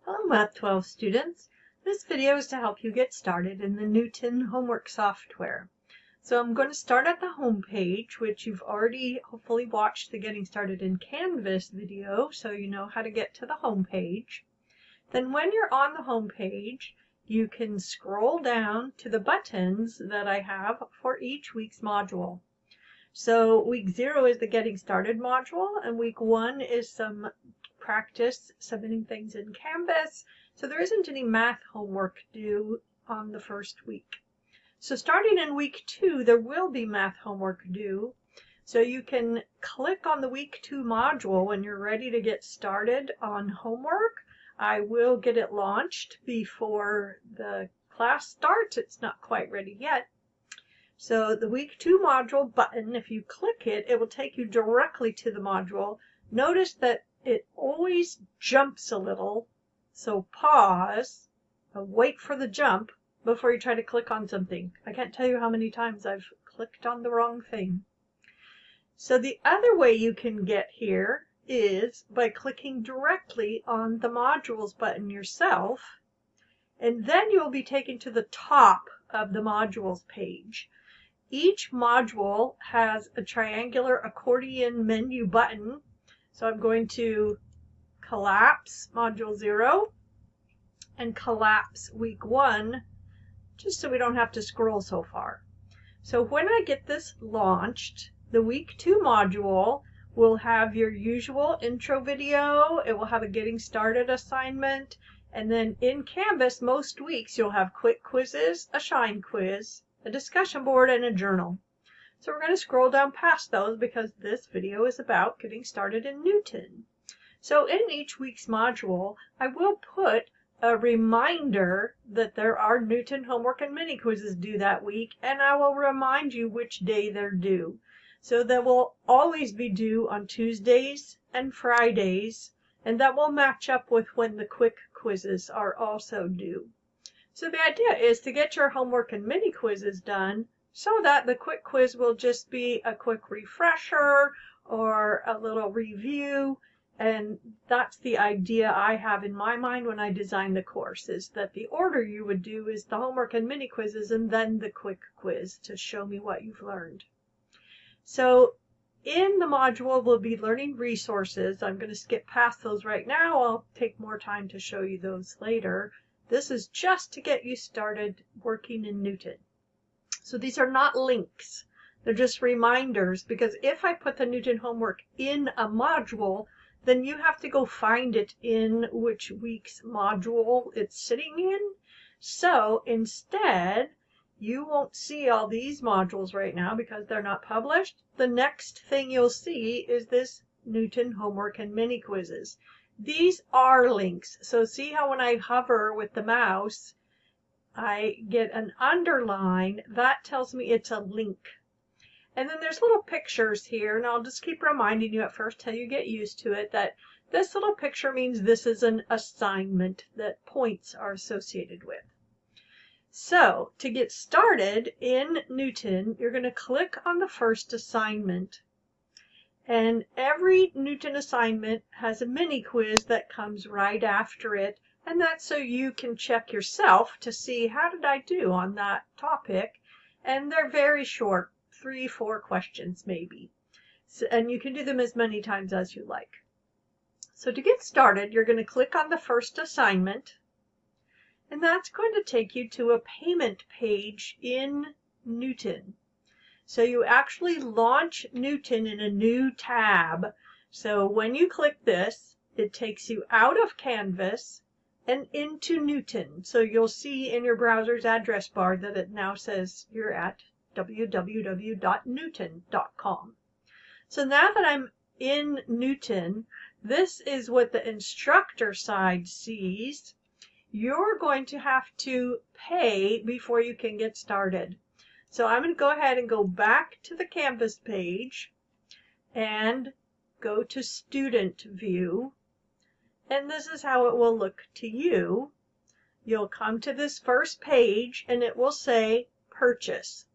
Hello Math 12 students. This video is to help you get started in the Knewton homework software. So I'm going to start at the home page, which you've already hopefully watched the Getting Started in Canvas video, so you know how to get to the home page. Then when you're on the home page, you can scroll down to the buttons that I have for each week's module. So week 0 is the Getting Started module, and week 1 is some practice submitting things in Canvas, so there isn't any math homework due on the first week. So starting in week 2, there will be math homework due. So you can click on the week 2 module when you're ready to get started on homework. I will get it launched before the class starts. It's not quite ready yet. So the week 2 module button, if you click it, it will take you directly to the module. Notice that it always jumps a little, so pause, wait for the jump before you try to click on something. I can't tell you how many times I've clicked on the wrong thing. So the other way you can get here is by clicking directly on the modules button yourself, and then you'll be taken to the top of the modules page. Each module has a triangular accordion menu button. So I'm going to collapse module 0 and collapse week 1, just so we don't have to scroll so far. So when I get this launched, the week 2 module will have your usual intro video. It will have a getting started assignment. And then in Canvas, most weeks, you'll have quick quizzes, a shine quiz, a discussion board, and a journal. So we're going to scroll down past those because this video is about getting started in Knewton. So in each week's module, I will put a reminder that there are Knewton homework and mini quizzes due that week, and I will remind you which day they're due. So they will always be due on Tuesdays and Fridays, and that will match up with when the quick quizzes are also due. So the idea is to get your homework and mini quizzes done so that the quick quiz will just be a quick refresher or a little review. And that's the idea I have in my mind when I design the course, is that the order you would do is the homework and mini quizzes and then the quick quiz to show me what you've learned. So in the module, we'll be learning resources. I'm going to skip past those right now. I'll take more time to show you those later. This is just to get you started working in Knewton. So these are not links. They're just reminders, because if I put the Knewton homework in a module, then you have to go find it in which week's module it's sitting in. So instead, you won't see all these modules right now because they're not published. The next thing you'll see is this Knewton homework and mini quizzes. These are links. So see how when I hover with the mouse, I get an underline. That tells me it's a link. And then there's little pictures here, and I'll just keep reminding you at first till you get used to it that this little picture means this is an assignment that points are associated with. So to get started in Knewton, you're going to click on the first assignment. And every Knewton assignment has a mini quiz that comes right after it. And that's so you can check yourself to see how did I do on that topic. And they're very short, 3-4 questions maybe. So, and you can do them as many times as you like. So to get started, you're going to click on the first assignment. And that's going to take you to a payment page in Knewton. So you actually launch Knewton in a new tab. So when you click this, it takes you out of Canvas and into Knewton. So you'll see in your browser's address bar that it now says you're at www.knewton.com. So now that I'm in Knewton, this is what the instructor side sees. You're going to have to pay before you can get started. So I'm going to go ahead and go back to the Canvas page and go to Student View. And this is how it will look to you. You'll come to this first page and it will say Purchase.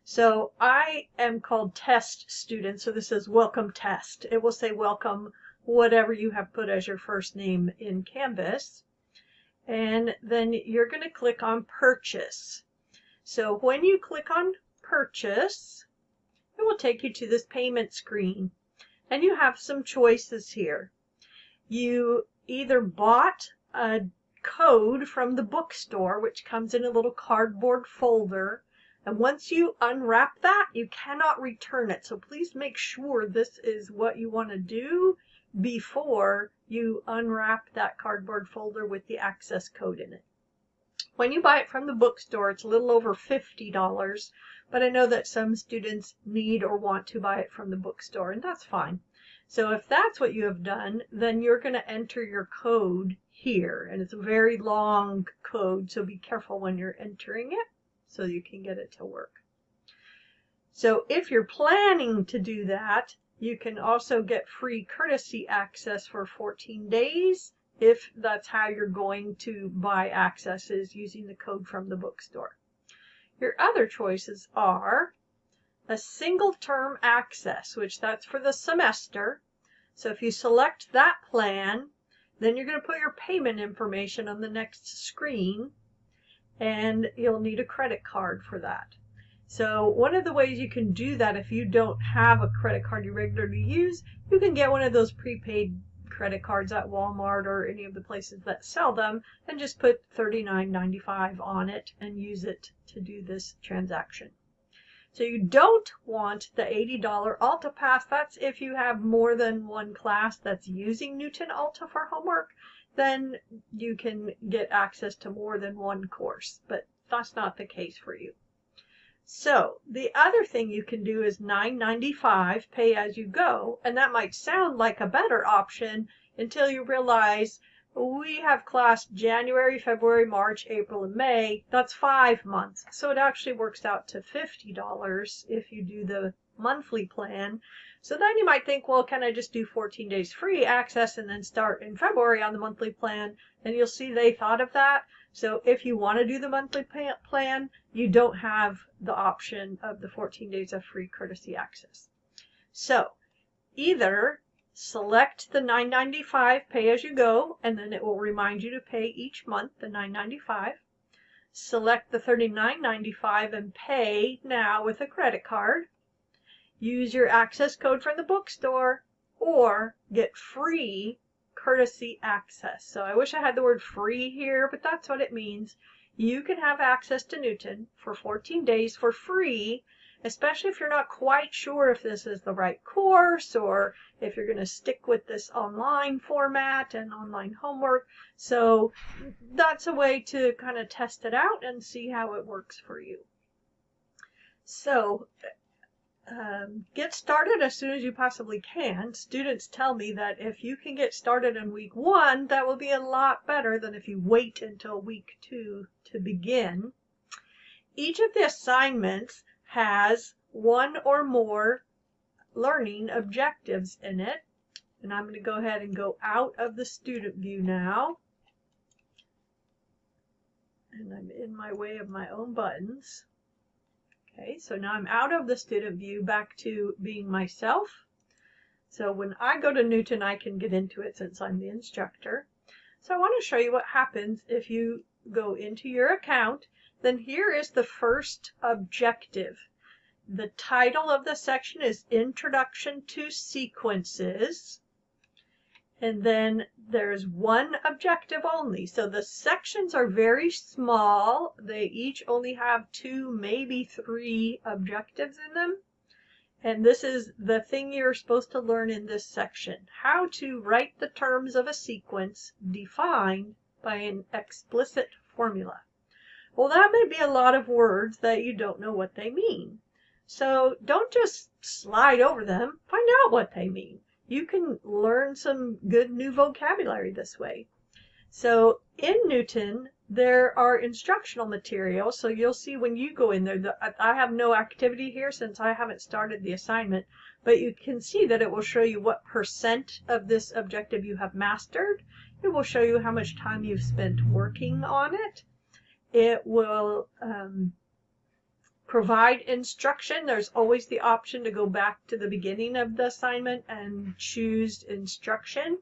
So I am called Test Student, so this is Welcome Test. It will say welcome whatever you have put as your first name in Canvas. and then you're going to click on Purchase. So when you click on Purchase, it will take you to this payment screen, and you have some choices here. You either bought a code from the bookstore, which comes in a little cardboard folder, and once you unwrap that, you cannot return it. So please make sure this is what you want to do before you unwrap that cardboard folder with the access code in it. When you buy it from the bookstore, it's a little over $50, but I know that some students need or want to buy it from the bookstore, and that's fine. So if that's what you have done, then you're going to enter your code here, and it's a very long code, so be careful when you're entering it so you can get it to work. So if you're planning to do that, you can also get free courtesy access for 14 days if that's how you're going to buy accesses using the code from the bookstore. Your other choices are a single term access, which that's for the semester. So if you select that plan, then you're going to put your payment information on the next screen, and you'll need a credit card for that. So one of the ways you can do that, if you don't have a credit card you regularly use, you can get one of those prepaid credit cards at Walmart or any of the places that sell them, and just put $39.95 on it and use it to do this transaction. So you don't want the $80 Alta Pass. That's if you have more than one class that's using Knewton Alta for homework, then you can get access to more than one course, but that's not the case for you. So the other thing you can do is $9.95 pay as you go, and that might sound like a better option until you realize we have class January, February, March, April, and May. That's 5 months. So it actually works out to $50 if you do the monthly plan. So then you might think, well, can I just do 14 days free access and then start in February on the monthly plan? And you'll see they thought of that. So if you want to do the monthly plan, you don't have the option of the 14 days of free courtesy access. So either select the $9.95 pay as you go, and then it will remind you to pay each month the $9.95. Select the $39.95 and pay now with a credit card. Use your access code from the bookstore, or get free courtesy access. So I wish I had the word free here, but that's what it means. You can have access to Knewton for 14 days for free, especially if you're not quite sure if this is the right course or if you're going to stick with this online format and online homework. So that's a way to kind of test it out and see how it works for you. So get started as soon as you possibly can. Students tell me that if you can get started in week 1, that will be a lot better than if you wait until week 2 to begin. Each of the assignments has one or more learning objectives in it. And I'm going to go ahead and go out of the student view now. And I'm in my way of my own buttons. Okay, so now I'm out of the student view back to being myself. So when I go to Knewton, I can get into it since I'm the instructor. So I want to show you what happens if you go into your account. Then here is the first objective. The title of the section is Introduction to Sequences. And then there's one objective only. So the sections are very small. They each only have 2, maybe 3 objectives in them. And this is the thing you're supposed to learn in this section. How to write the terms of a sequence defined by an explicit formula. Well, that may be a lot of words that you don't know what they mean. So don't just slide over them. Find out what they mean. You can learn some good new vocabulary this way. So in Knewton, there are instructional materials. So you'll see when you go in there, I have no activity here since I haven't started the assignment, but you can see that it will show you what % of this objective you have mastered. It will show you how much time you've spent working on it. It will provide instruction. There's always the option to go back to the beginning of the assignment and choose instruction.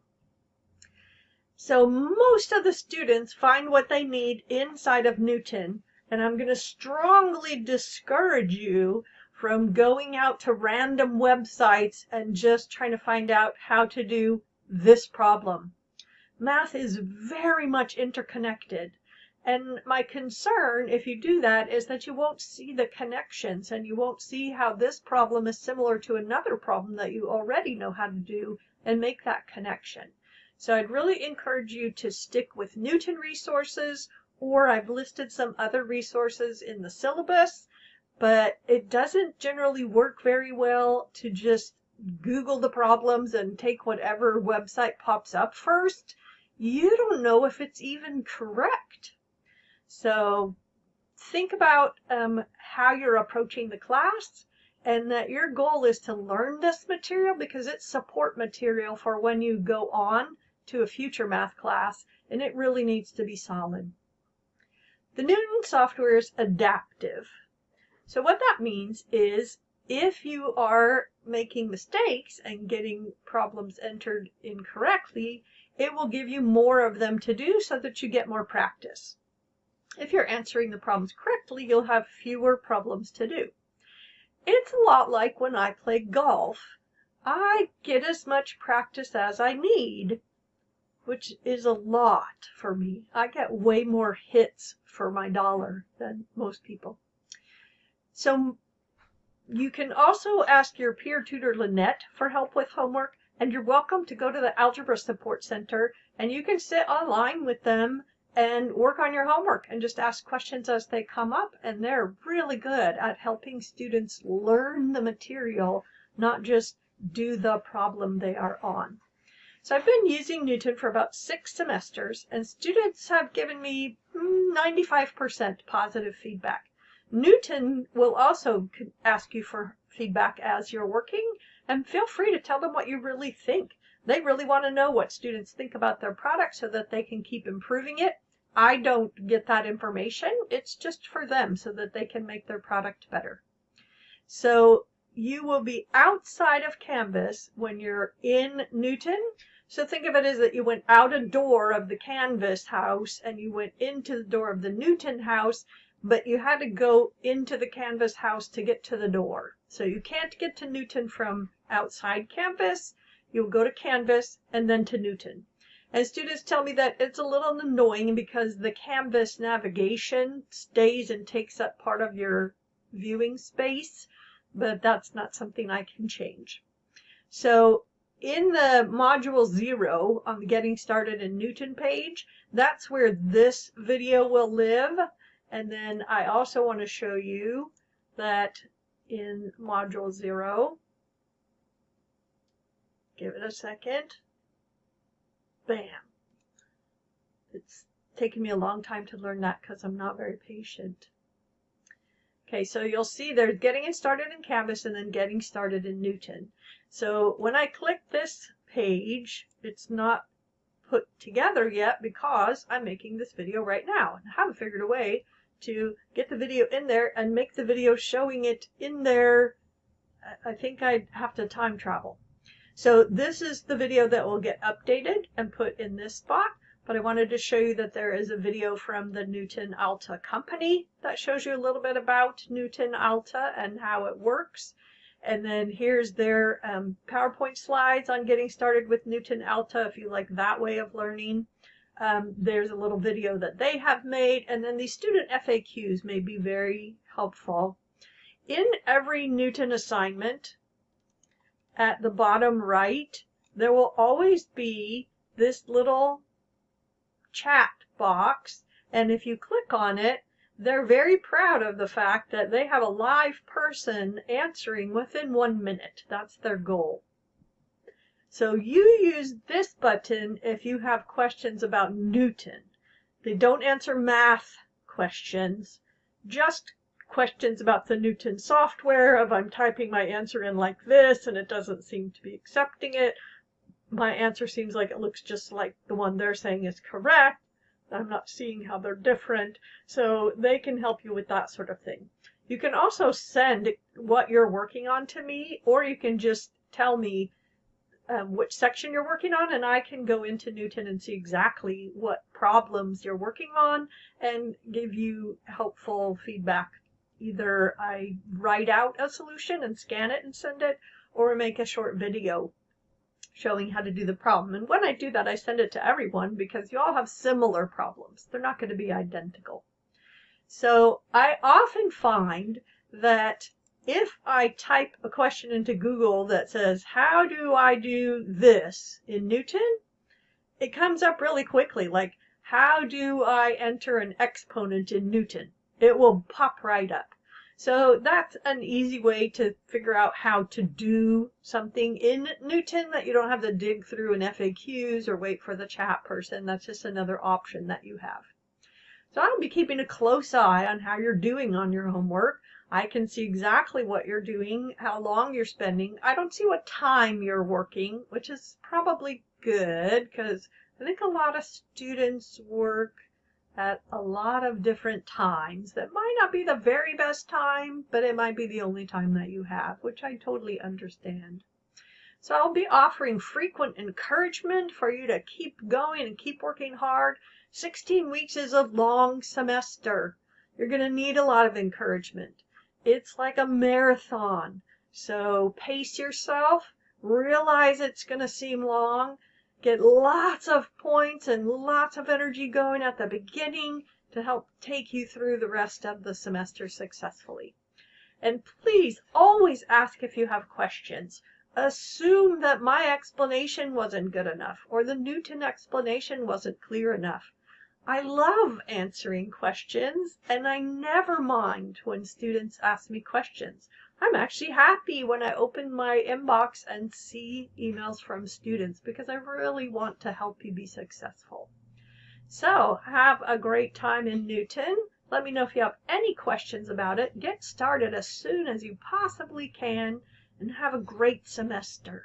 So most of the students find what they need inside of Knewton, and I'm going to strongly discourage you from going out to random websites and just trying to find out how to do this problem. Math is very much interconnected. And my concern, if you do that, is that you won't see the connections and you won't see how this problem is similar to another problem that you already know how to do and make that connection. So I'd really encourage you to stick with Knewton resources, or I've listed some other resources in the syllabus, but it doesn't generally work very well to just Google the problems and take whatever website pops up first. You don't know if it's even correct. So think about how you're approaching the class, and that your goal is to learn this material because it's support material for when you go on to a future math class, and it really needs to be solid. The Knewton software is adaptive. So what that means is if you are making mistakes and getting problems entered incorrectly, it will give you more of them to do so that you get more practice. If you're answering the problems correctly, you'll have fewer problems to do. It's a lot like when I play golf. I get as much practice as I need, which is a lot for me. I get way more hits for my dollar than most people. So you can also ask your peer tutor Lynette for help with homework, and you're welcome to go to the Algebra Support Center and you can sit online with them and work on your homework and just ask questions as they come up, and they're really good at helping students learn the material, not just do the problem they are on. So I've been using Knewton for about 6 semesters, and students have given me 95% positive feedback. Knewton will also ask you for feedback as you're working, and feel free to tell them what you really think. They really want to know what students think about their product so that they can keep improving it. I don't get that information. It's just for them so that they can make their product better. So you will be outside of Canvas when you're in Knewton. So think of it as that you went out a door of the Canvas house and you went into the door of the Knewton house, but you had to go into the Canvas house to get to the door. So you can't get to Knewton from outside Canvas. You'll go to Canvas and then to Knewton. And students tell me that it's a little annoying because the Canvas navigation stays and takes up part of your viewing space, but that's not something I can change. So in the module 0 on the Getting Started in Knewton page, that's where this video will live. And then I also want to show you that in module 0, give it a second, bam. It's taken me a long time to learn that because I'm not very patient. Okay, so you'll see there's Getting Started in Canvas and then Getting Started in Knewton. So when I click this page, it's not put together yet because I'm making this video right now. And I haven't figured a way to get the video in there and make the video showing it in there. I think I'd have to time travel. So this is the video that will get updated and put in this spot. But I wanted to show you that there is a video from the Knewton Alta company that shows you a little bit about Knewton Alta and how it works. And then here's their PowerPoint slides on getting started with Knewton Alta if you like that way of learning. There's a little video that they have made, and then these student FAQs may be very helpful. In every Knewton assignment, at the bottom right, there will always be this little chat box, and if you click on it, they're very proud of the fact that they have a live person answering within 1 minute. That's their goal. So you use this button if you have questions about Knewton. They don't answer math questions, just questions about the Knewton software. If I'm typing my answer in like this and it doesn't seem to be accepting it, my answer seems like it looks just like the one they're saying is correct. I'm not seeing how they're different, so they can help you with that sort of thing. You can also send what you're working on to me, or you can just tell me which section you're working on, and I can go into Knewton and see exactly what problems you're working on and give you helpful feedback. Either I write out a solution and scan it and send it, or make a short video showing how to do the problem. And when I do that, I send it to everyone because you all have similar problems. They're not going to be identical. So I often find that if I type a question into Google that says, how do I do this in Knewton? It comes up really quickly, like, how do I enter an exponent in Knewton? It will pop right up. So that's an easy way to figure out how to do something in Knewton that you don't have to dig through an FAQs or wait for the chat person. That's just another option that you have. So I'll be keeping a close eye on how you're doing on your homework. I can see exactly what you're doing, how long you're spending. I don't see what time you're working, which is probably good because I think a lot of students work at a lot of different times. That might not be the very best time, but it might be the only time that you have, which I totally understand. So I'll be offering frequent encouragement for you to keep going and keep working hard. 16 weeks is a long semester. You're going to need a lot of encouragement. It's like a marathon. So pace yourself. Realize it's going to seem long. Get lots of points and lots of energy going at the beginning to help take you through the rest of the semester successfully. And please always ask if you have questions. Assume that my explanation wasn't good enough or the Knewton explanation wasn't clear enough. I love answering questions, and I never mind when students ask me questions. I'm actually happy when I open my inbox and see emails from students because I really want to help you be successful. So have a great time in Knewton. Let me know if you have any questions about it. Get started as soon as you possibly can, and have a great semester.